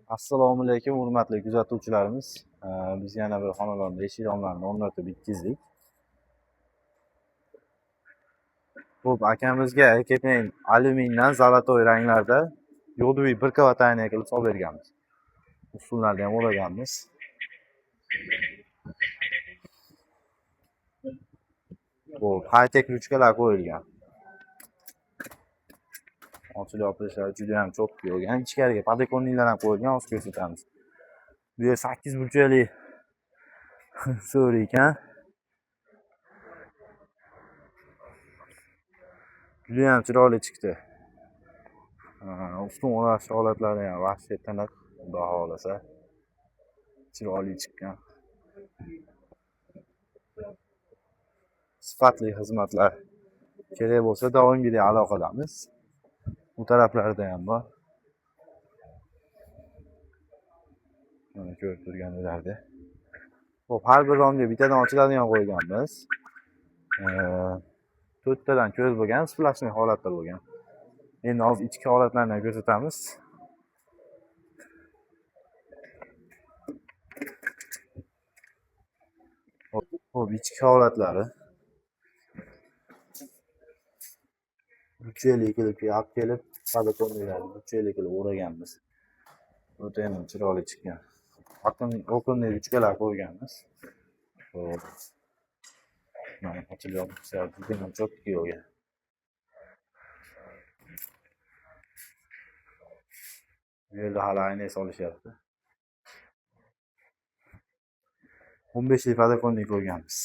Assalomu alaykum, hurmatli kuzatuvchilarimiz. Biz yana bir xonadonda eshik romlarini o'rnatib bitkizdik. Xo'p, akamizga Ekepeng alyumindan zolotoy ranglarda yo'duviy bir qavat ayna qilib solib berganmiz. Usullarni ham o'raganmiz. Xo'p, high-tech ruchkalar qo'yilgan. Ochilib yopilishlari juda ham cho'qqi bo'lgan. Ichkariga podokonnliklar ham qo'yilgan, hozir ko'rsatamiz. Bu yer 8 burchakli so'ri ekan. Juda ham chiroyli chiqdi. Ustun o'rash holatlari ham vahshiy tiniq, xudo xolasa. Chiroyli chiqqan. Sifatli xizmatlar kerak bo'lsa doimgidek aloqadamiz. Bu taraflarda ham bor. Mana ko'rib turganingizda. Xo'p, har bir romga bittadan ochiladigan qo'yganmiz. 4 tadan ko'z bo'lgan, splashli holatda bo'lgan. Endi hozir ichki holatlarini ham ko'rsatamiz. Xo'p, ichki holatlari. Bucheli qilib podokonnliklarni bucheli qilib o'raganmiz. O'ta ham chiroyli chiqqan. Oqinli ruchkalar qo'yganmiz. Xo'p. Mana ochilib yopilishlari juda ham cho'qqi bo'lgan. Bu yerda hali ayna solishyapti. 15 podokonnlik qo'yganmiz.